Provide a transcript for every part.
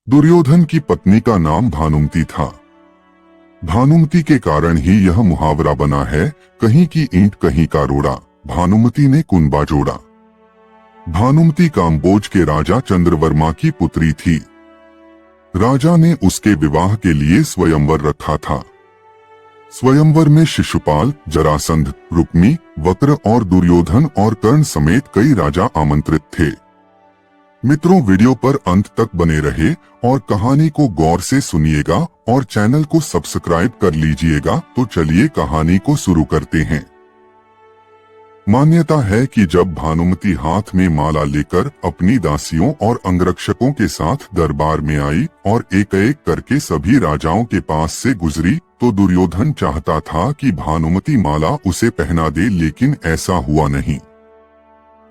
दुर्योधन की पत्नी का नाम भानुमति था। भानुमति के कारण ही यह मुहावरा बना है, कहीं की ईंट कहीं का रोड़ा, भानुमति ने कुनबा जोड़ा। भानुमति काम्बोज के राजा चंद्रवर्मा की पुत्री थी। राजा ने उसके विवाह के लिए स्वयंवर रखा था। स्वयंवर में शिशुपाल, जरासंध, रुक्मी, वक्र और दुर्योधन और कर्ण समेत कई राजा आमंत्रित थे। मित्रों, वीडियो पर अंत तक बने रहे और कहानी को गौर से सुनिएगा और चैनल को सब्सक्राइब कर लीजिएगा। तो चलिए कहानी को शुरू करते हैं। मान्यता है कि जब भानुमति हाथ में माला लेकर अपनी दासियों और अंगरक्षकों के साथ दरबार में आई और एक एक करके सभी राजाओं के पास से गुजरी, तो दुर्योधन चाहता था कि भानुमति माला उसे पहना दे, लेकिन ऐसा हुआ नहीं।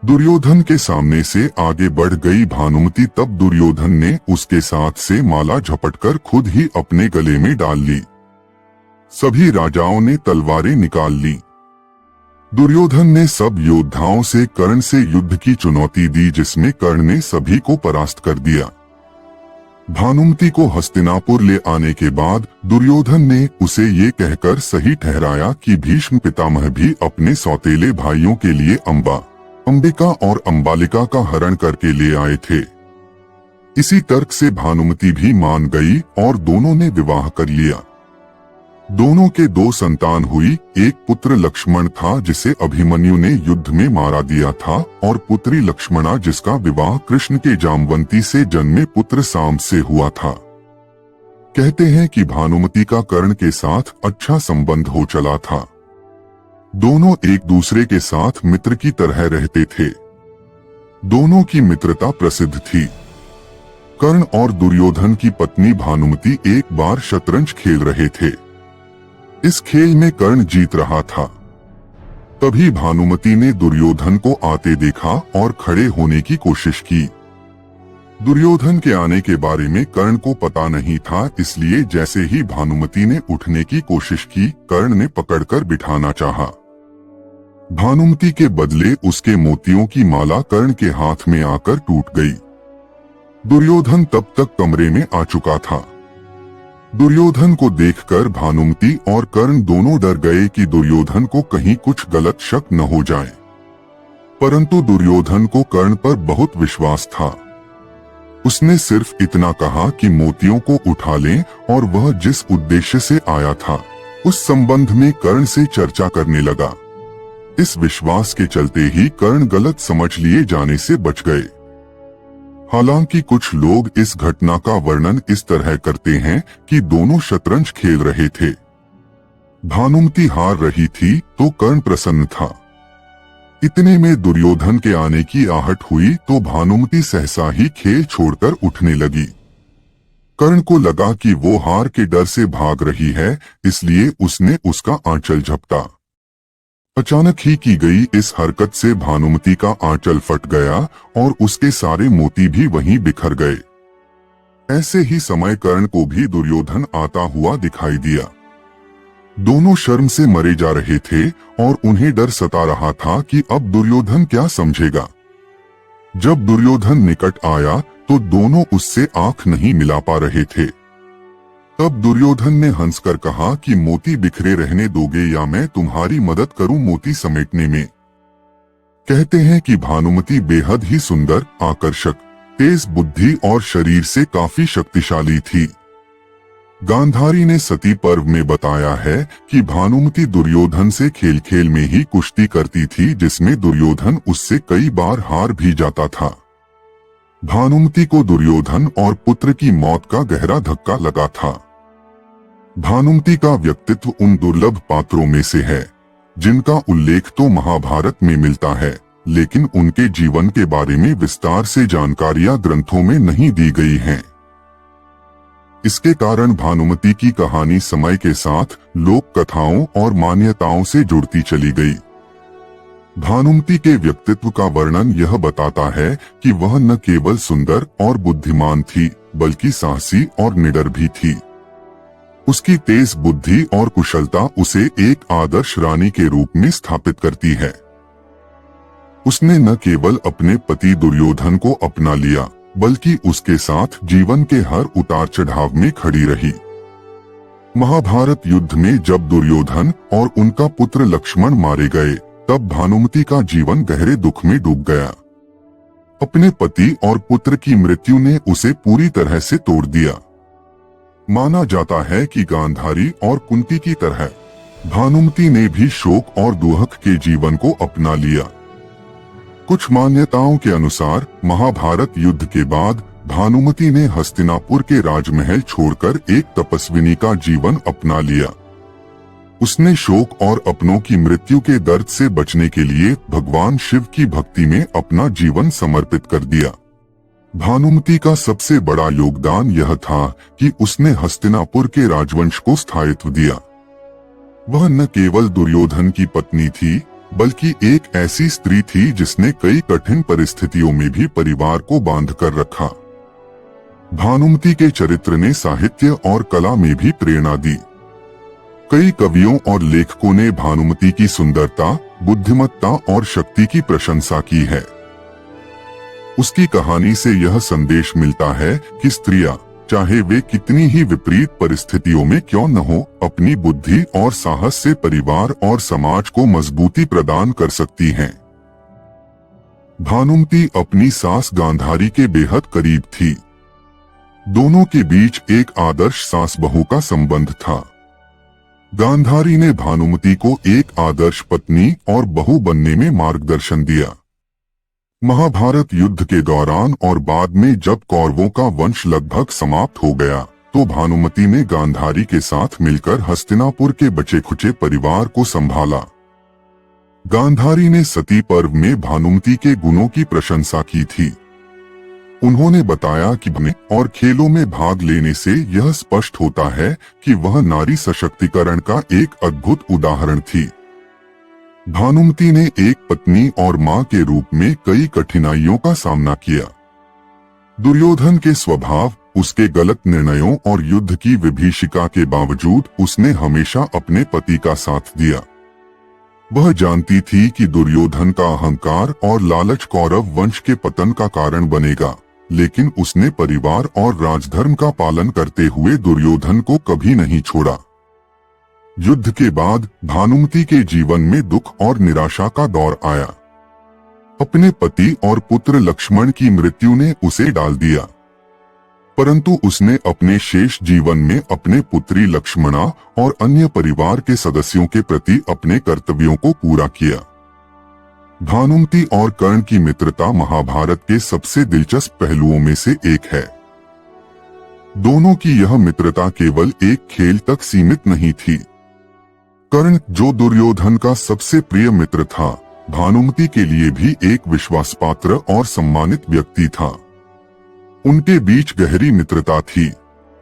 दुर्योधन के सामने से आगे बढ़ गई भानुमति, तब दुर्योधन ने उसके साथ से माला झपटकर खुद ही अपने गले में डाल ली। सभी राजाओं ने तलवारें निकाल ली। दुर्योधन ने सब योद्धाओं से कर्ण से युद्ध की चुनौती दी, जिसमें कर्ण ने सभी को परास्त कर दिया। भानुमति को हस्तिनापुर ले आने के बाद दुर्योधन ने उसे ये कहकर सही ठहराया कि भीष्म पितामह भी अपने सौतेले भाइयों के लिए अंबिका और अंबालिका का हरण करके ले आए थे। इसी तर्क से भानुमति भी मान गई और दोनों ने विवाह कर लिया। दोनों के 2 संतान हुई। एक पुत्र लक्ष्मण था, जिसे अभिमन्यु ने युद्ध में मारा दिया था, और पुत्री लक्ष्मणा, जिसका विवाह कृष्ण के जामवंती से जन्मे पुत्र साम से हुआ था। कहते हैं कि भानुमति का कर्ण के साथ अच्छा संबंध हो चला था। दोनों एक दूसरे के साथ मित्र की तरह रहते थे। दोनों की मित्रता प्रसिद्ध थी। कर्ण और दुर्योधन की पत्नी भानुमति एक बार शतरंज खेल रहे थे। इस खेल में कर्ण जीत रहा था। तभी भानुमति ने दुर्योधन को आते देखा और खड़े होने की कोशिश की। दुर्योधन के आने के बारे में कर्ण को पता नहीं था, इसलिए जैसे ही भानुमति ने उठने की कोशिश की, कर्ण ने पकड़कर बिठाना चाहा। भानुमति के बदले उसके मोतियों की माला कर्ण के हाथ में आकर टूट गई। दुर्योधन तब तक कमरे में आ चुका था। दुर्योधन को देखकर भानुमति और कर्ण दोनों डर गए कि दुर्योधन को कहीं कुछ गलत शक न हो जाए। परंतु दुर्योधन को कर्ण पर बहुत विश्वास था। उसने सिर्फ इतना कहा कि मोतियों को उठा लें, और वह जिस उद्देश्य से आया था उस संबंध में कर्ण से चर्चा करने लगा। इस विश्वास के चलते ही कर्ण गलत समझ लिए जाने से बच गए। हालांकि कुछ लोग इस घटना का वर्णन इस तरह करते हैं कि दोनों शतरंज खेल रहे थे। भानुमति हार रही थी तो कर्ण प्रसन्न था। इतने में दुर्योधन के आने की आहट हुई तो भानुमति सहसा ही खेल छोड़कर उठने लगी। कर्ण को लगा कि वो हार के डर से भाग रही है, इसलिए उसने उसका आंचल झपटा। अचानक ही की गई इस हरकत से भानुमति का आंचल फट गया और उसके सारे मोती भी वहीं बिखर गए। ऐसे ही समय कर्ण को भी दुर्योधन आता हुआ दिखाई दिया। दोनों शर्म से मरे जा रहे थे और उन्हें डर सता रहा था कि अब दुर्योधन क्या समझेगा। जब दुर्योधन निकट आया तो दोनों उससे आंख नहीं मिला पा रहे थे। तब दुर्योधन ने हंसकर कहा कि मोती बिखरे रहने दोगे या मैं तुम्हारी मदद करूं मोती समेटने में। कहते हैं कि भानुमति बेहद ही सुंदर, आकर्षक, तेज बुद्धि और शरीर से काफी शक्तिशाली थी। गांधारी ने सती पर्व में बताया है कि भानुमति दुर्योधन से खेल खेल में ही कुश्ती करती थी, जिसमें दुर्योधन उससे कई बार हार भी जाता था। भानुमति को दुर्योधन और पुत्र की मौत का गहरा धक्का लगा था। भानुमति का व्यक्तित्व उन दुर्लभ पात्रों में से है जिनका उल्लेख तो महाभारत में मिलता है, लेकिन उनके जीवन के बारे में विस्तार से जानकारियां ग्रंथों में नहीं दी गई हैं। इसके कारण भानुमति की कहानी समय के साथ लोक कथाओं और मान्यताओं से जुड़ती चली गई। भानुमति के व्यक्तित्व का वर्णन यह बताता है कि वह न केवल सुंदर और बुद्धिमान थी, बल्कि साहसी और निडर भी थी। उसकी तेज बुद्धि और कुशलता उसे एक आदर्श रानी के रूप में स्थापित करती है। उसने न केवल अपने पति दुर्योधन को अपना लिया, बल्कि उसके साथ जीवन के हर उतार चढ़ाव में खड़ी रही। महाभारत युद्ध में जब दुर्योधन और उनका पुत्र लक्ष्मण मारे गए, तब भानुमति का जीवन गहरे दुख में डूब गया। अपने पति और पुत्र की मृत्यु ने उसे पूरी तरह से तोड़ दिया। माना जाता है कि गांधारी और कुंती की तरह भानुमति ने भी शोक और दुहक के जीवन को अपना लिया। कुछ मान्यताओं के अनुसार महाभारत युद्ध के बाद भानुमति ने हस्तिनापुर के राजमहल छोड़कर एक तपस्विनी का जीवन अपना लिया। उसने शोक और अपनों की मृत्यु के दर्द से बचने के लिए भगवान शिव की भक्ति में अपना जीवन समर्पित कर दिया। भानुमति का सबसे बड़ा योगदान यह था कि उसने हस्तिनापुर के राजवंश को स्थायित्व दिया। वह न केवल दुर्योधन की पत्नी थी, बल्कि एक ऐसी स्त्री थी जिसने कई कठिन परिस्थितियों में भी परिवार को बांध कर रखा। भानुमति के चरित्र ने साहित्य और कला में भी प्रेरणा दी। कई कवियों और लेखकों ने भानुमति की सुंदरता, बुद्धिमत्ता और शक्ति की प्रशंसा की है। उसकी कहानी से यह संदेश मिलता है कि स्त्रियां, चाहे वे कितनी ही विपरीत परिस्थितियों में क्यों न हो, अपनी बुद्धि और साहस से परिवार और समाज को मजबूती प्रदान कर सकती हैं। भानुमति अपनी सास गांधारी के बेहद करीब थी। दोनों के बीच एक आदर्श सास बहू का संबंध था। गांधारी ने भानुमति को एक आदर्श पत्नी और बहू बनने में मार्गदर्शन दिया। महाभारत युद्ध के दौरान और बाद में जब कौरवों का वंश लगभग समाप्त हो गया, तो भानुमति ने गांधारी के साथ मिलकर हस्तिनापुर के बचे खुचे परिवार को संभाला। गांधारी ने सती पर्व में भानुमति के गुणों की प्रशंसा की थी। उन्होंने बताया कि बने और खेलों में भाग लेने से यह स्पष्ट होता है कि वह नारी सशक्तिकरण का एक अद्भुत उदाहरण थी। भानुमति ने एक पत्नी और मां के रूप में कई कठिनाइयों का सामना किया। दुर्योधन के स्वभाव, उसके गलत निर्णयों और युद्ध की विभीषिका के बावजूद उसने हमेशा अपने पति का साथ दिया। वह जानती थी कि दुर्योधन का अहंकार और लालच कौरव वंश के पतन का कारण बनेगा, लेकिन उसने परिवार और राजधर्म का पालन करते हुए दुर्योधन को कभी नहीं छोड़ा। युद्ध के बाद भानुमति के जीवन में दुख और निराशा का दौर आया। अपने पति और पुत्र लक्ष्मण की मृत्यु ने उसे डाल दिया, परंतु उसने अपने शेष जीवन में अपने पुत्री लक्ष्मणा और अन्य परिवार के सदस्यों के प्रति अपने कर्तव्यों को पूरा किया। भानुमति और कर्ण की मित्रता महाभारत के सबसे दिलचस्प पहलुओं में से एक है। दोनों की यह मित्रता केवल एक खेल तक सीमित नहीं थी। कर्ण, जो दुर्योधन का सबसे प्रिय मित्र था, भानुमति के लिए भी एक विश्वासपात्र और सम्मानित व्यक्ति था। उनके बीच गहरी मित्रता थी,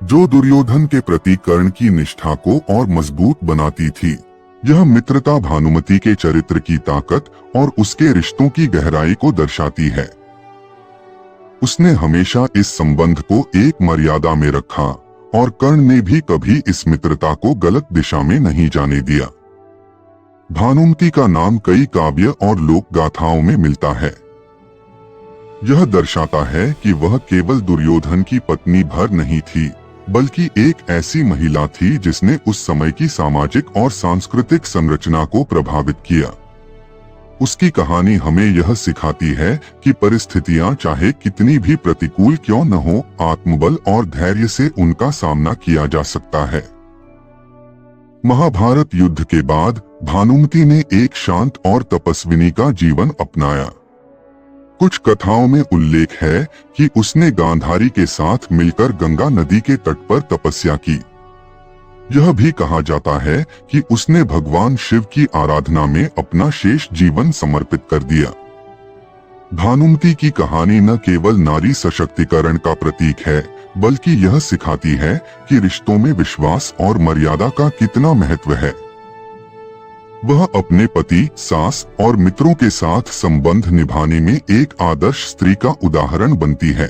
जो दुर्योधन के प्रति कर्ण की निष्ठा को और मजबूत बनाती थी। यह मित्रता भानुमति के चरित्र की ताकत और उसके रिश्तों की गहराई को दर्शाती है। उसने हमेशा इस संबंध को एक मर्यादा में रखा और कर्ण ने भी कभी इस मित्रता को गलत दिशा में नहीं जाने दिया। भानुमति का नाम कई काव्य और लोक गाथाओं में मिलता है। यह दर्शाता है कि वह केवल दुर्योधन की पत्नी भर नहीं थी, बल्कि एक ऐसी महिला थी जिसने उस समय की सामाजिक और सांस्कृतिक संरचना को प्रभावित किया। उसकी कहानी हमें यह सिखाती है कि परिस्थितियां चाहे कितनी भी प्रतिकूल क्यों न हो, आत्मबल और धैर्य से उनका सामना किया जा सकता है। महाभारत युद्ध के बाद भानुमति ने एक शांत और तपस्विनी का जीवन अपनाया। कुछ कथाओं में उल्लेख है कि उसने गांधारी के साथ मिलकर गंगा नदी के तट पर तपस्या की। यह भी कहा जाता है कि उसने भगवान शिव की आराधना में अपना शेष जीवन समर्पित कर दिया। भानुमति की कहानी न केवल नारी सशक्तिकरण का प्रतीक है, बल्कि यह सिखाती है कि रिश्तों में विश्वास और मर्यादा का कितना महत्व है। वह अपने पति, सास और मित्रों के साथ संबंध निभाने में एक आदर्श स्त्री का उदाहरण बनती है।